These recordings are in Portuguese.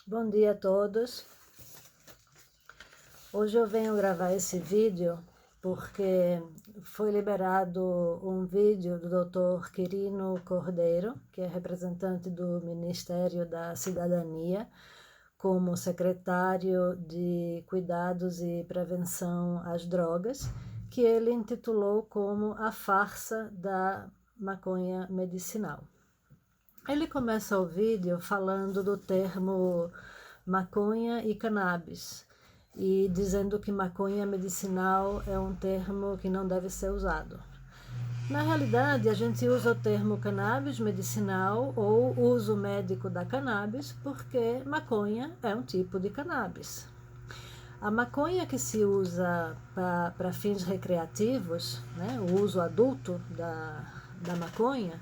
Bom dia a todos. Hoje eu venho gravar esse vídeo porque foi liberado um vídeo do Dr. Quirino Cordeiro, que é representante do Ministério da Cidadania, como secretário de Cuidados e Prevenção às Drogas, que ele intitulou como A Farsa da Maconha Medicinal. Ele começa o vídeo falando do termo maconha e cannabis e dizendo que maconha medicinal é um termo que não deve ser usado. Na realidade, a gente usa o termo cannabis medicinal ou uso médico da cannabis porque maconha é um tipo de cannabis. A maconha que se usa para fins recreativos, né, o uso adulto da maconha,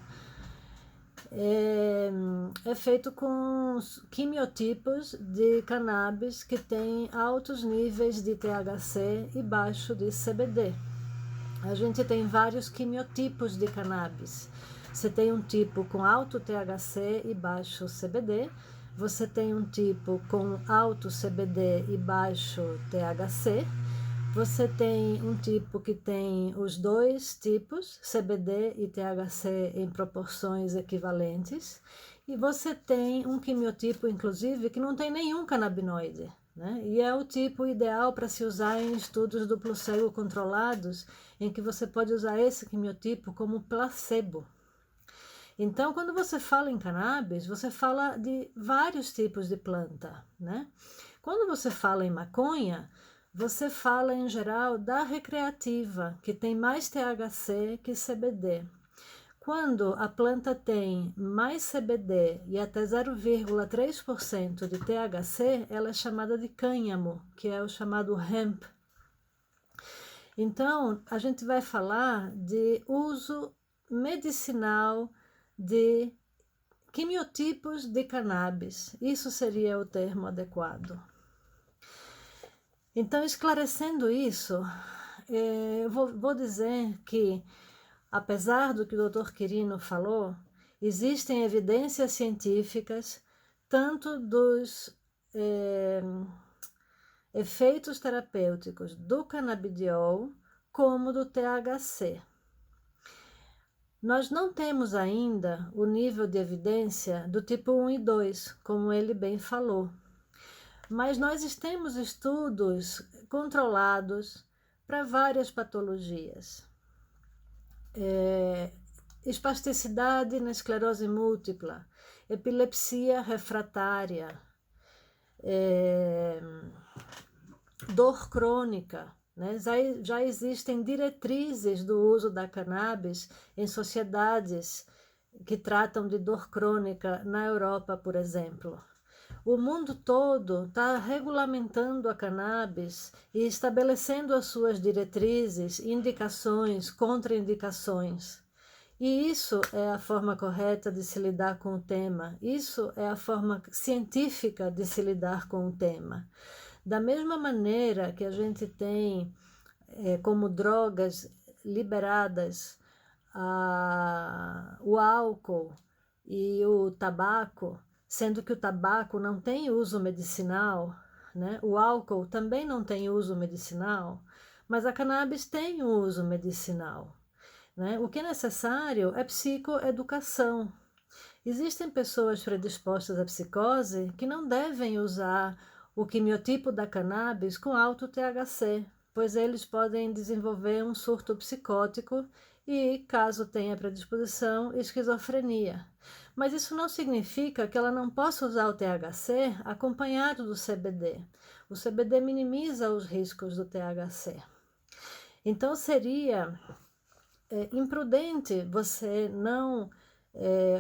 é feito com quimiotipos de cannabis que têm altos níveis de THC e baixo de CBD. A gente tem vários quimiotipos de cannabis. Você tem um tipo com alto THC e baixo CBD, você tem um tipo com alto CBD e baixo THC, você tem um tipo que tem os dois tipos, CBD e THC, em proporções equivalentes, e você tem um quimiotipo, inclusive, que não tem nenhum canabinoide, né? E é o tipo ideal para se usar em estudos duplo cego controlados, em que você pode usar esse quimiotipo como placebo. Então, quando você fala em cannabis, você fala de vários tipos de planta, né? Quando você fala em maconha, você fala em geral da recreativa, que tem mais THC que CBD. Quando a planta tem mais CBD e até 0,3% de THC, ela é chamada de cânhamo, que é o chamado hemp. Então, a gente vai falar de uso medicinal de quimiotipos de cannabis. Isso seria o termo adequado. Então, esclarecendo isso, eu vou dizer que, apesar do que o Dr. Quirino falou, existem evidências científicas tanto dos efeitos terapêuticos do canabidiol como do THC. Nós não temos ainda o nível de evidência do tipo 1 e 2, como ele bem falou. Mas nós temos estudos controlados para várias patologias. Espasticidade na esclerose múltipla, epilepsia refratária, dor crônica, né? Já existem diretrizes do uso da cannabis em sociedades que tratam de dor crônica na Europa, por exemplo. O mundo todo está regulamentando a cannabis e estabelecendo as suas diretrizes, indicações, contraindicações. E isso é a forma correta de se lidar com o tema. Isso é a forma científica de se lidar com o tema. Da mesma maneira que a gente tem como drogas liberadas o álcool e o tabaco, sendo que o tabaco não tem uso medicinal, né? O álcool também não tem uso medicinal, mas a cannabis tem uso medicinal, né? O que é necessário é psicoeducação. Existem pessoas predispostas à psicose que não devem usar o quimiotipo da cannabis com alto THC, pois eles podem desenvolver um surto psicótico e, caso tenha predisposição, esquizofrenia. Mas isso não significa que ela não possa usar o THC acompanhado do CBD. O CBD minimiza os riscos do THC. Então, seria imprudente você não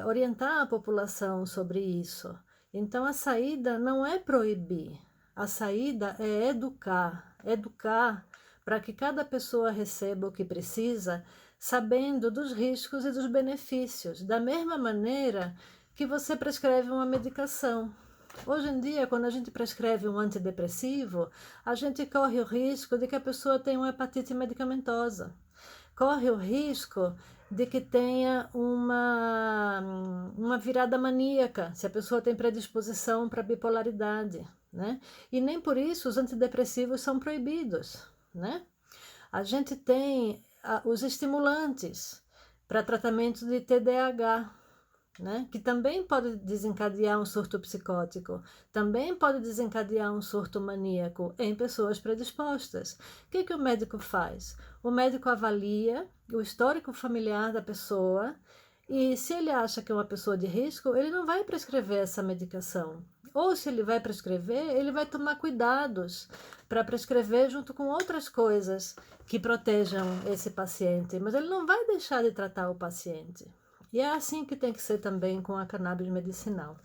orientar a população sobre isso. Então, a saída não é proibir, a saída é educar para que cada pessoa receba o que precisa, sabendo dos riscos e dos benefícios, da mesma maneira que você prescreve uma medicação. Hoje em dia, quando a gente prescreve um antidepressivo, a gente corre o risco de que a pessoa tenha uma hepatite medicamentosa. Corre o risco de que tenha uma virada maníaca, se a pessoa tem predisposição para bipolaridade, né? E nem por isso os antidepressivos são proibidos, né? A gente tem os estimulantes para tratamento de TDAH, né? Que também pode desencadear um surto psicótico, também pode desencadear um surto maníaco em pessoas predispostas. O que o médico faz? O médico avalia o histórico familiar da pessoa e, se ele acha que é uma pessoa de risco, ele não vai prescrever essa medicação. Ou, se ele vai prescrever, ele vai tomar cuidados para prescrever junto com outras coisas que protejam esse paciente, mas ele não vai deixar de tratar o paciente. E é assim que tem que ser também com a cannabis medicinal.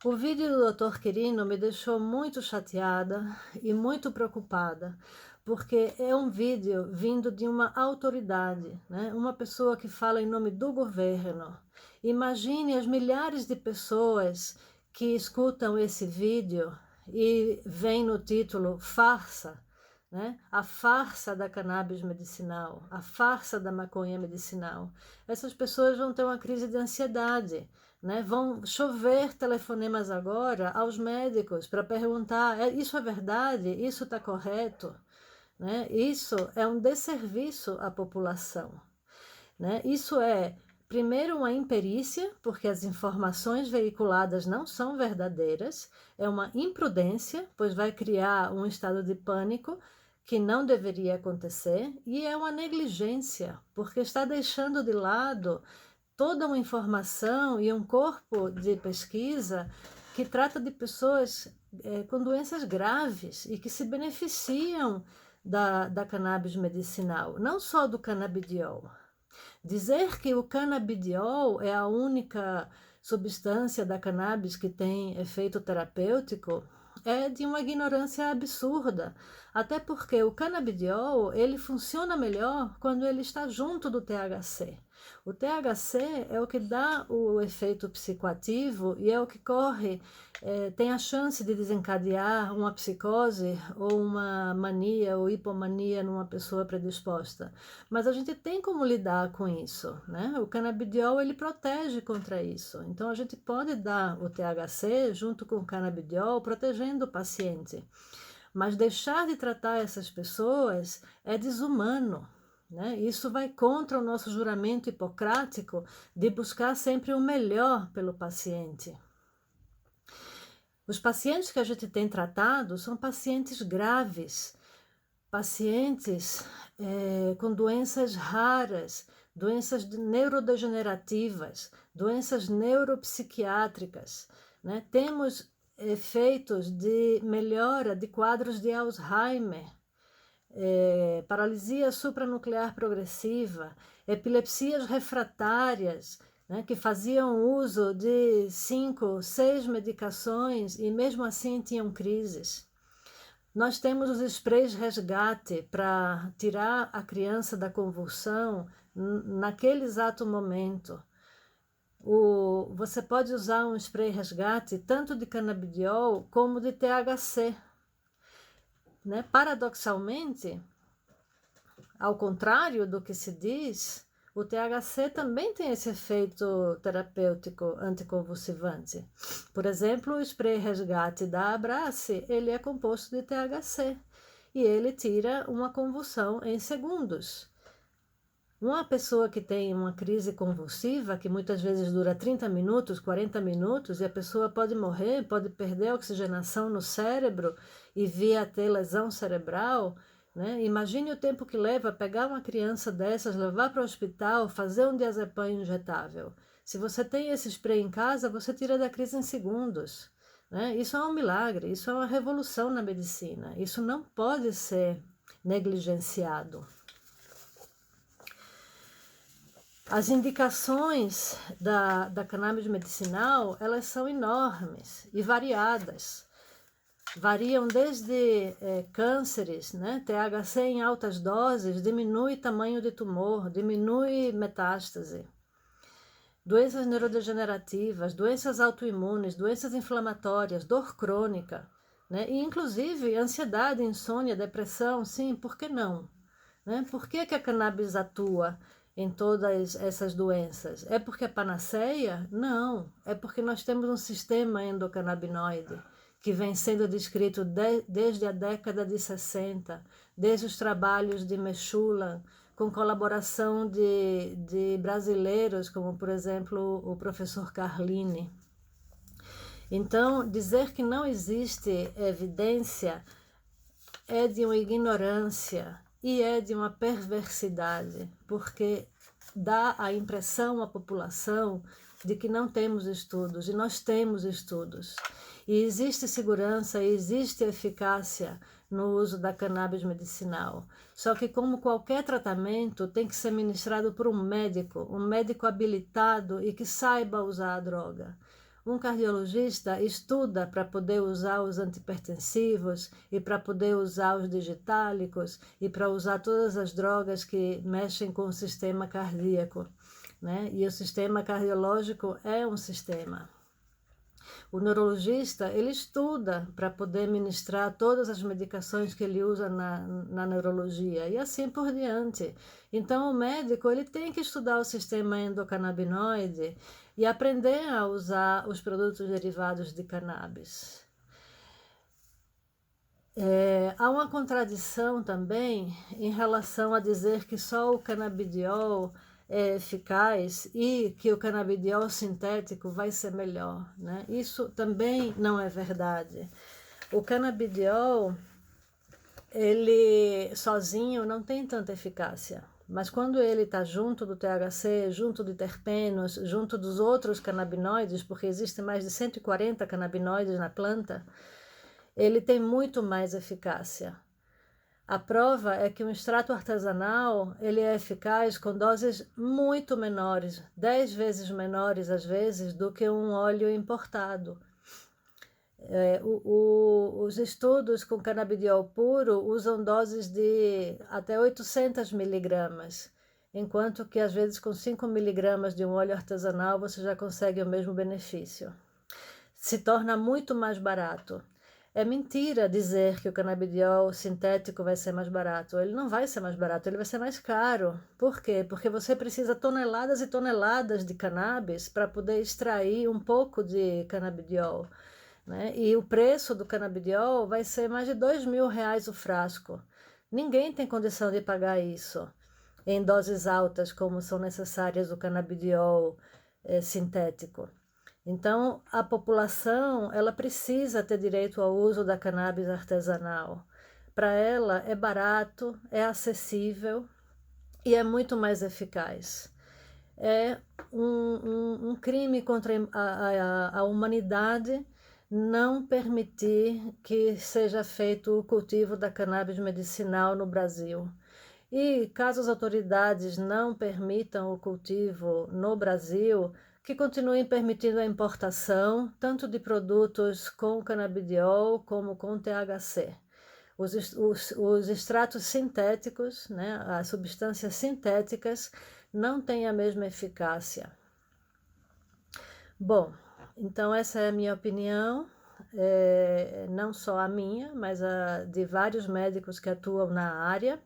O vídeo do Dr. Quirino me deixou muito chateada e muito preocupada, porque é um vídeo vindo de uma autoridade, né? Uma pessoa que fala em nome do governo. Imagine as milhares de pessoas que escutam esse vídeo e veem no título farsa, né? A farsa da cannabis medicinal, a farsa da maconha medicinal. Essas pessoas vão ter uma crise de ansiedade, né? Vão chover telefonemas agora aos médicos para perguntar: isso é verdade? Isso está correto? Né? Isso é um desserviço à população, né? Isso é, primeiro, uma imperícia, porque as informações veiculadas não são verdadeiras, é uma imprudência, pois vai criar um estado de pânico que não deveria acontecer, e é uma negligência, porque está deixando de lado toda uma informação e um corpo de pesquisa que trata de pessoas com doenças graves e que se beneficiam da cannabis medicinal, não só do canabidiol. Dizer que o canabidiol é a única substância da cannabis que tem efeito terapêutico é de uma ignorância absurda, até porque o canabidiol ele funciona melhor quando ele está junto do THC. O THC é o que dá o efeito psicoativo e é o que tem a chance de desencadear uma psicose ou uma mania ou hipomania numa pessoa predisposta. Mas a gente tem como lidar com isso, né? O canabidiol ele protege contra isso. Então a gente pode dar o THC junto com o canabidiol, protegendo o paciente. Mas deixar de tratar essas pessoas é desumano. Né? Isso vai contra o nosso juramento hipocrático de buscar sempre o melhor pelo paciente. Os pacientes que a gente tem tratado são pacientes graves, pacientes com doenças raras, doenças neurodegenerativas, doenças neuropsiquiátricas. Né? Temos efeitos de melhora de quadros de Alzheimer, paralisia supranuclear progressiva, epilepsias refratárias, né, que faziam uso de 5, 6 medicações e mesmo assim tinham crises. Nós temos os sprays resgate para tirar a criança da convulsão naquele exato momento. Você pode usar um spray resgate tanto de canabidiol como de THC. Né? Paradoxalmente, ao contrário do que se diz, o THC também tem esse efeito terapêutico anticonvulsivante. Por exemplo, o spray resgate da Abrace, ele é composto de THC e ele tira uma convulsão em segundos. Uma pessoa que tem uma crise convulsiva, que muitas vezes dura 30 minutos, 40 minutos, e a pessoa pode morrer, pode perder a oxigenação no cérebro e vir a ter lesão cerebral, né? Imagine o tempo que leva pegar uma criança dessas, levar para o hospital, fazer um diazepam injetável. Se você tem esse spray em casa, você tira da crise em segundos. Né? Isso é um milagre, isso é uma revolução na medicina. Isso não pode ser negligenciado. As indicações da cannabis medicinal, elas são enormes e variadas. Variam desde cânceres, né? THC em altas doses diminui tamanho de tumor, diminui metástase. Doenças neurodegenerativas, doenças autoimunes, doenças inflamatórias, dor crônica, né? E inclusive ansiedade, insônia, depressão, sim, por que não? Né? Por que a cannabis atua em todas essas doenças. É porque é panaceia? Não, é porque nós temos um sistema endocannabinoide que vem sendo descrito desde a década de 60, desde os trabalhos de Mechoulam, com colaboração de brasileiros, como, por exemplo, o professor Carlini. Então, dizer que não existe evidência é de uma ignorância e é de uma perversidade, porque dá a impressão à população de que não temos estudos, e nós temos estudos. E existe segurança, e existe eficácia no uso da cannabis medicinal. Só que, como qualquer tratamento, tem que ser ministrado por um médico habilitado e que saiba usar a droga. Um cardiologista estuda para poder usar os antipertensivos e para poder usar os digitálicos e para usar todas as drogas que mexem com o sistema cardíaco, né? E o sistema cardiológico é um sistema. O neurologista, ele estuda para poder ministrar todas as medicações que ele usa na neurologia e assim por diante. Então, o médico, ele tem que estudar o sistema endocannabinoide e aprender a usar os produtos derivados de cannabis. Há uma contradição também em relação a dizer que só o canabidiol é eficaz e que o canabidiol sintético vai ser melhor, né? Isso também não é verdade. O canabidiol, ele sozinho não tem tanta eficácia, mas quando ele está junto do THC, junto de terpenos, junto dos outros canabinoides, porque existem mais de 140 canabinoides na planta, ele tem muito mais eficácia. A prova é que um extrato artesanal ele é eficaz com doses muito menores, 10 vezes menores às vezes do que um óleo importado. Os estudos com canabidiol puro usam doses de até 800 miligramas, enquanto que às vezes com 5 miligramas de um óleo artesanal você já consegue o mesmo benefício. Se torna muito mais barato. É mentira dizer que o canabidiol sintético vai ser mais barato. Ele não vai ser mais barato, ele vai ser mais caro. Por quê? Porque você precisa toneladas e toneladas de cannabis para poder extrair um pouco de canabidiol, né? E o preço do canabidiol vai ser mais de R$ 2.000 o frasco. Ninguém tem condição de pagar isso em doses altas como são necessárias o canabidiol sintético. Então, a população, ela precisa ter direito ao uso da cannabis artesanal. Para ela, é barato, é acessível e é muito mais eficaz. É um crime contra a humanidade não permitir que seja feito o cultivo da cannabis medicinal no Brasil. E caso as autoridades não permitam o cultivo no Brasil, que continuem permitindo a importação tanto de produtos com canabidiol como com THC. Os extratos sintéticos, né, as substâncias sintéticas, não têm a mesma eficácia. Bom, então essa é a minha opinião, não só a minha, mas a de vários médicos que atuam na área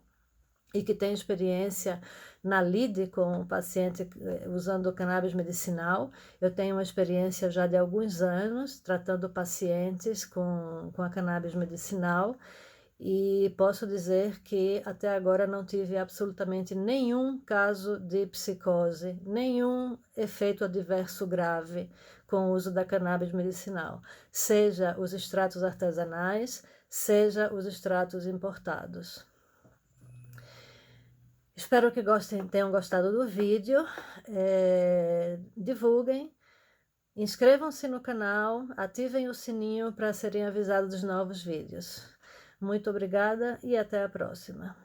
e que têm experiência na lide com o paciente usando cannabis medicinal. Eu tenho uma experiência já de alguns anos tratando pacientes com a cannabis medicinal e posso dizer que até agora não tive absolutamente nenhum caso de psicose, nenhum efeito adverso grave com o uso da cannabis medicinal, seja os extratos artesanais, seja os extratos importados. Espero que tenham gostado do vídeo, divulguem, inscrevam-se no canal, ativem o sininho para serem avisados dos novos vídeos. Muito obrigada e até a próxima.